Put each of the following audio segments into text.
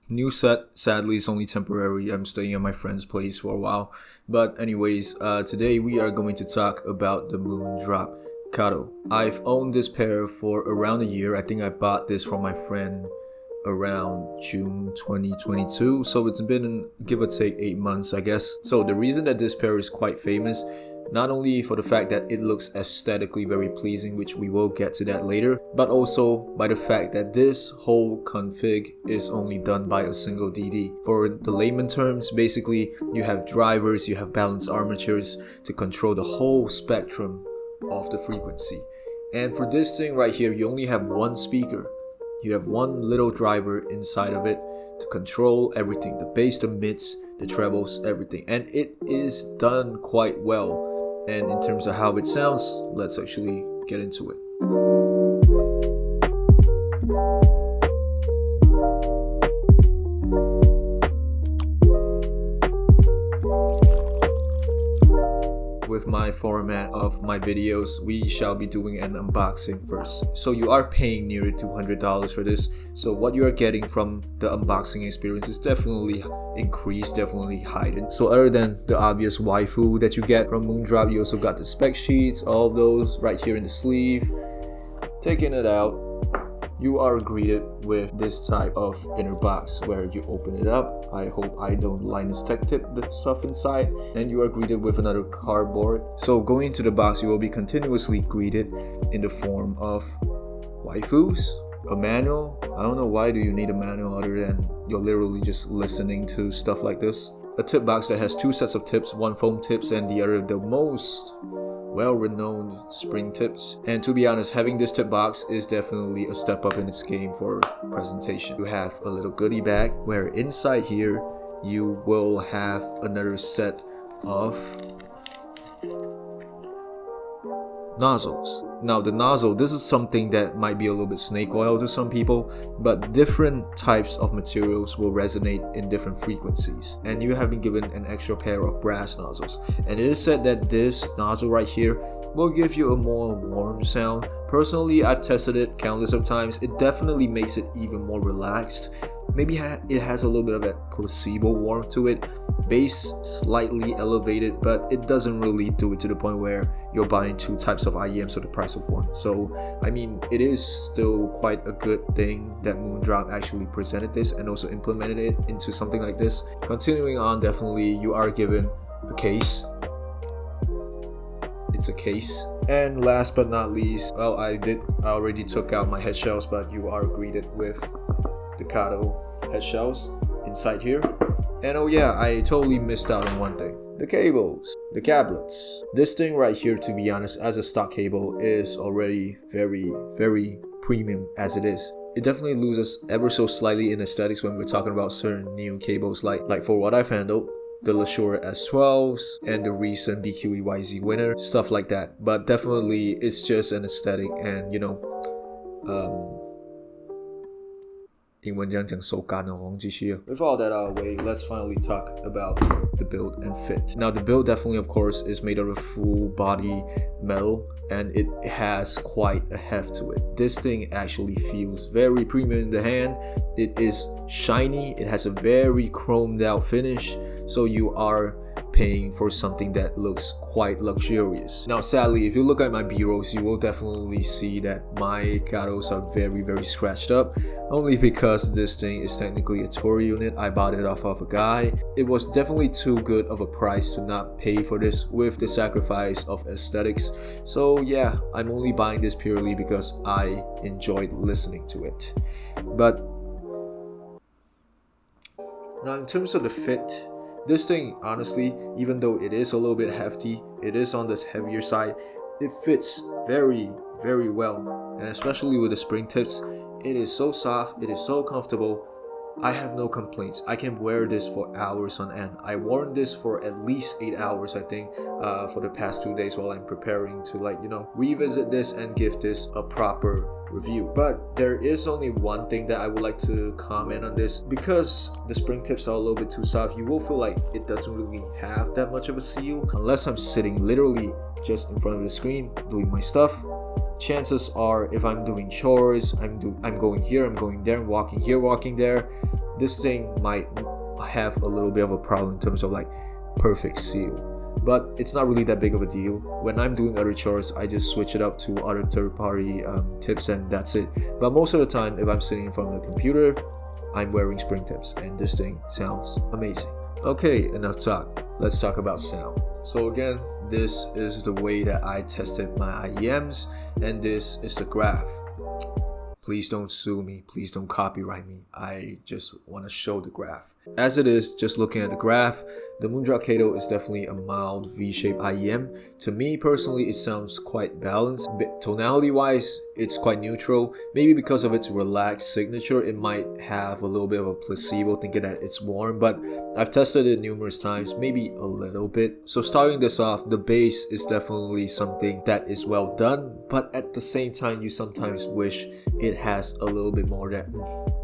New set, sadly, is only temporary. I'm staying at my friend's place for a while. But anyways, today we are going to talk about the Moondrop Kato. I've owned this pair for around a year. I think I bought this from my friend around June 2022. So it's been, give or take, 8 months, I guess. So the reason that this pair is quite famous, not only for the fact that it looks aesthetically very pleasing, which we will get to that later, but also by the fact that this whole config is only done by a single DD. For the layman terms, basically you have drivers, you have balanced armatures to control the whole spectrum of the frequency. And for this thing right here, you only have one speaker. You have one little driver inside of it to control everything, the bass, the mids, the trebles, everything. And it is done quite well. And in terms of how it sounds, let's actually get into it. With my format of my videos, we shall be doing an unboxing first. So you are paying nearly $200 for this. So what you are getting from the unboxing experience is definitely increased, definitely heightened. So other than the obvious waifu that you get from Moondrop, you also got the spec sheets, all of those right here in the sleeve. Taking it out, you are greeted with this type of inner box where you open it up. I hope I don't Linus Tech Tip the stuff inside. And you are greeted with another cardboard. So going into the box, you will be continuously greeted in the form of waifus, a manual. I don't know why do you need a manual other than you're literally just listening to stuff like this. A tip box that has two sets of tips, one foam tips and the other the most well-renowned spring tips. And to be honest, having this tip box is definitely a step up in its game for presentation. You have a little goodie bag where inside here you will have another set of nozzles. Now the nozzle, this is something that might be a little bit snake oil to some people, but different types of materials will resonate in different frequencies. And you have been given an extra pair of brass nozzles. And it is said that this nozzle right here will give you a more warm sound. Personally, I've tested it countless of times. It definitely makes it even more relaxed. Maybe it has a little bit of a placebo warmth to it. Bass slightly elevated, but it doesn't really do it to the point where you're buying two types of IEMs for the price of one. So I mean, it is still quite a good thing that Moondrop actually presented this and also implemented it into something like this. Continuing on, definitely you are given a case. It's a case. And last but not least, well, I already took out my head shells, but you are greeted with the Kato head shells inside here. And oh yeah, I totally missed out on one thing. The cables, the cablets. This thing right here, to be honest, as a stock cable is already very premium as it is. It definitely loses ever so slightly in aesthetics when we're talking about certain new cables like for what I've handled, the Lasure S12s and the recent BQEYZ winner, stuff like that. But definitely it's just an aesthetic, and you know, 英文这样讲手感哦，忘记去了。With all that out of the way, let's finally talk about the build and fit. Now the build definitely, of course, is made out of full body metal, and it has quite a heft to it. This thing actually feels very premium in the hand. It is shiny, it has a very chromed out finish, so you are paying for something that looks quite luxurious. Now sadly, if you look at my B-rolls, you will definitely see that my Katos are very scratched up, only because this thing is technically a tour unit. I bought it off of a guy. It was definitely too good of a price to not pay for this with the sacrifice of aesthetics. So yeah, I'm only buying this purely because I enjoyed listening to it. But now in terms of the fit, this thing, honestly, even though it is a little bit hefty, it is on this heavier side, it fits very well. And especially with the spring tips, it is so soft, it is so comfortable. I have no complaints. I can wear this for hours on end. I worn this for at least 8 hours, I think, for the past 2 days while I'm preparing to revisit this and give this a proper review. But there is only one thing that I would like to comment on this. Because the spring tips are a little bit too soft, you will feel like it doesn't really have that much of a seal unless I'm sitting literally just in front of the screen doing my stuff. Chances are, if I'm doing chores, I'm going here, I'm going there, I'm walking here, walking there, this thing might have a little bit of a problem in terms of like perfect seal. But it's not really that big of a deal. When I'm doing other chores, I just switch it up to other third-party tips and that's it. But most of the time, if I'm sitting in front of the computer, I'm wearing spring tips and this thing sounds amazing. Okay, enough talk. Let's talk about sound. So again, this is the way that I tested my IEMs and this is the graph. Please don't sue me. Please don't copyright me. I just want to show the graph. As it is, just looking at the graph, the Moondrop Kato is definitely a mild V-shaped IEM. To me personally, it sounds quite balanced. Tonality wise, it's quite neutral. Maybe because of its relaxed signature, it might have a little bit of a placebo thinking that it's warm, but I've tested it numerous times, maybe a little bit. So starting this off, the bass is definitely something that is well done, but at the same time, you sometimes wish it has a little bit more that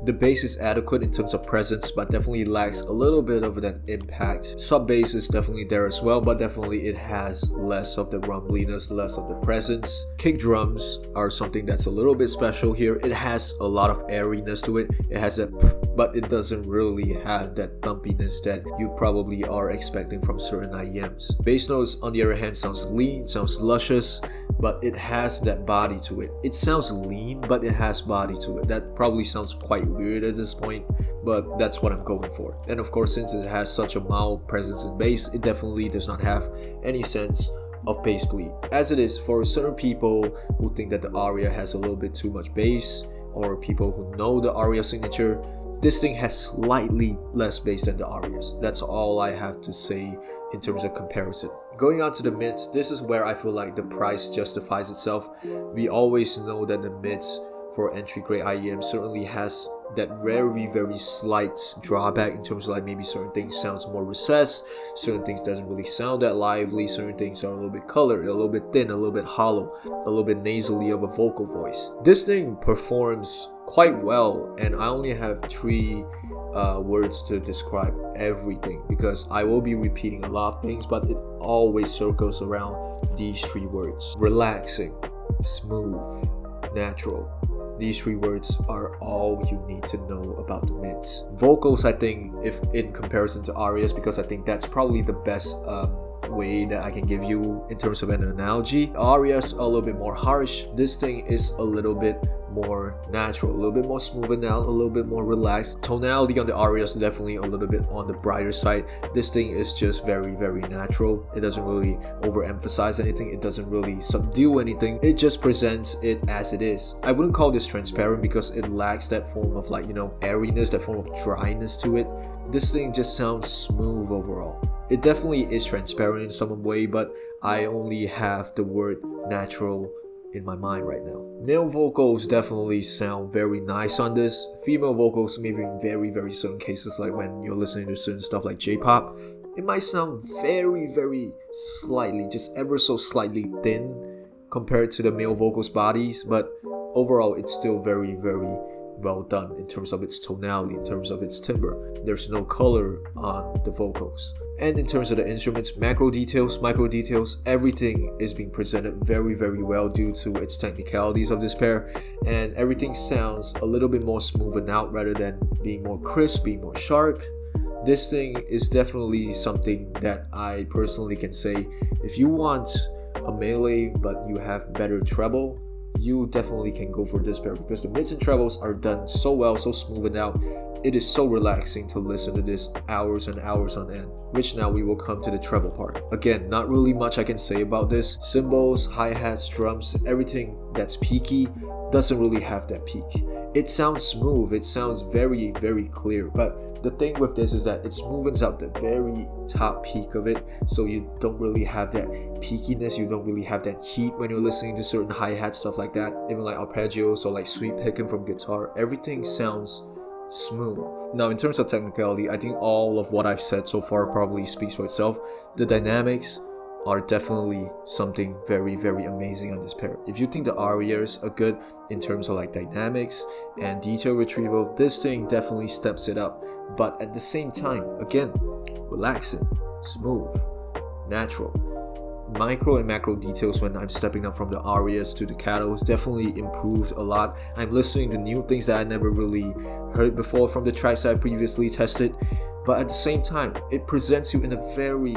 the bass is adequate in terms of presence, but definitely lacks a little bit of that impact. Sub bass is definitely there as well, but definitely it has less of the rumbliness, less of the presence. Kick drums are something that's a little bit special here. It has a lot of airiness to it. It has that, but it doesn't really have that thumpiness that you probably are expecting from certain IEMs. Bass notes, on the other hand, sounds lean, sounds luscious, but it has that body to it. It sounds lean, but it has body to it. That probably sounds quite weird at this point, but that's what I'm going for. And of course, since it has such a mild presence in bass, it definitely does not have any sense of bass bleed. As it is, for certain people who think that the aria has a little bit too much bass, or people who know the aria signature, this thing has slightly less bass than the arias. That's all I have to say in terms of comparison. Going on to the mids, this is where I feel like the price justifies itself. We always know that the mids for entry grade IEM certainly has that very slight drawback in terms of like maybe certain things sounds more recessed, certain things doesn't really sound that lively, certain things are a little bit colored, a little bit thin, a little bit hollow, a little bit nasally of a vocal voice. This thing performs quite well, and I only have 3 words to describe everything because I will be repeating a lot of things, but it always circles around these 3 words: relaxing, smooth, natural. These 3 words are all you need to know about the mids. Vocals, I think, if in comparison to arias, because I think that's probably the best way that I can give you in terms of an analogy. Arias are a little bit more harsh. This thing is a little bit more natural, a little bit more smoothened out, a little bit more relaxed. Tonality on the arias is definitely a little bit on the brighter side. This thing is just very natural. It doesn't really overemphasize anything. It doesn't really subdue anything. It just presents it as it is. I wouldn't call this transparent because it lacks that form of like, airiness, that form of dryness to it. This thing just sounds smooth overall. It definitely is transparent in some way, but I only have the word natural in my mind right now. Male vocals definitely sound very nice on this. Female vocals, maybe in very certain cases, like when you're listening to certain stuff like J-pop, it might sound very slightly, just ever so slightly thin compared to the male vocals bodies, but overall it's still very well done in terms of its tonality, in terms of its timbre. There's no color on the vocals. And in terms of the instruments, macro details, micro details, everything is being presented very well due to its technicalities of this pair, and everything sounds a little bit more smoothed out rather than being more crisp, being more sharp. This thing is definitely something that I personally can say, if you want a melee but you have better treble, you definitely can go for this pair because the mids and trebles are done so well, so smoothed out. It is so relaxing to listen to this hours and hours on end, which now we will come to the treble part. Again, not really much I can say about this. Cymbals, hi-hats, drums, everything that's peaky doesn't really have that peak. It sounds smooth, it sounds very clear, but the thing with this is that it smoothens out the very top peak of it, so you don't really have that peakiness, you don't really have that heat when you're listening to certain hi-hat stuff like that. Even like arpeggios or like sweep picking from guitar, everything sounds smooth. Now in terms of technicality, I think all of what I've said so far probably speaks for itself. The dynamics are definitely something very amazing on this pair. If you think the arias are good in terms of like dynamics and detail retrieval, this thing definitely steps it up. But at the same time, again, relaxing, smooth, natural. micro and macro details when I'm stepping up from the arias to the Katos definitely improved a lot. I'm listening to new things that I never really heard before from the tracks I previously tested, but at the same time, it presents you in a very,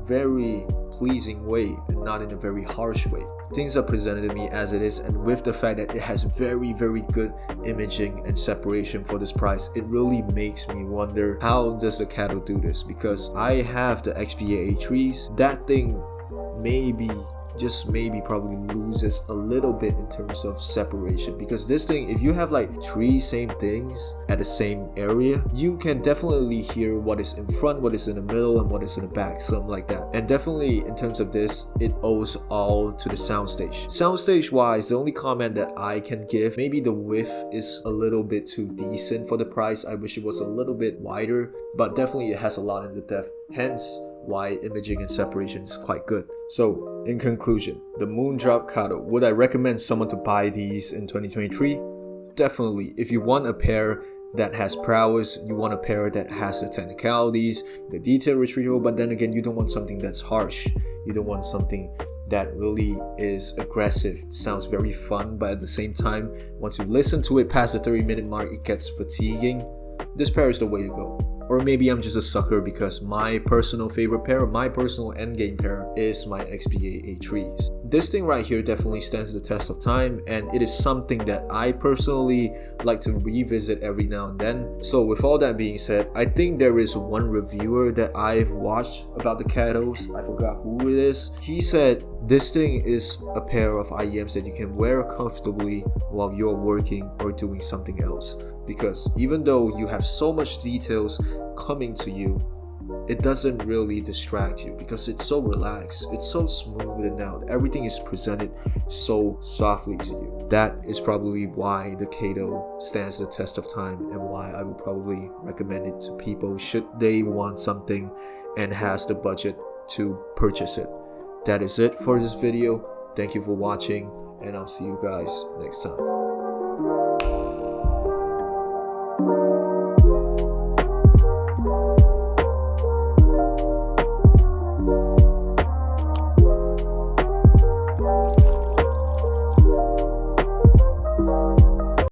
very pleasing way and not in a very harsh way. Things are presented to me as it is, and with the fact that it has very, very good imaging and separation for this price, it really makes me wonder, how does the Kato do this? Because I have the XPA trees. That thing maybe, just maybe, probably loses a little bit in terms of separation, because this thing, if you have like three same things at the same area, you can definitely hear what is in front, what is in the middle, and what is in the back, something like that. And definitely in terms of this, it owes all to the soundstage. Soundstage wise, the only comment that I can give, maybe the width is a little bit too decent for the price. I wish it was a little bit wider, but definitely it has a lot in the depth, hence why imaging and separation is quite good. So in conclusion, the Moondrop Kato, would I recommend someone to buy these in 2023? Definitely. If you want a pair that has prowess, you want a pair that has the technicalities, the detail retrieval, but then again, you don't want something that's harsh. You don't want something that really is aggressive. It sounds very fun, but at the same time, once you listen to it past the 30-minute mark, it gets fatiguing. This pair is the way to go. Or maybe I'm just a sucker because my personal favorite pair, my personal endgame pair, is my XPA A3s. This thing right here definitely stands the test of time, and it is something that I personally like to revisit every now and then. So with all that being said, I think there is one reviewer that I've watched about the Katos, I forgot who it is. He said this thing is a pair of IEMs that you can wear comfortably while you're working or doing something else. Because even though you have so much details coming to you, it doesn't really distract you because it's so relaxed, it's so smoothed out, everything is presented so softly to you. That is probably why the Kato stands the test of time, and why I would probably recommend it to people should they want something and has the budget to purchase it. That is it for this video. Thank you for watching, and I'll see you guys next time.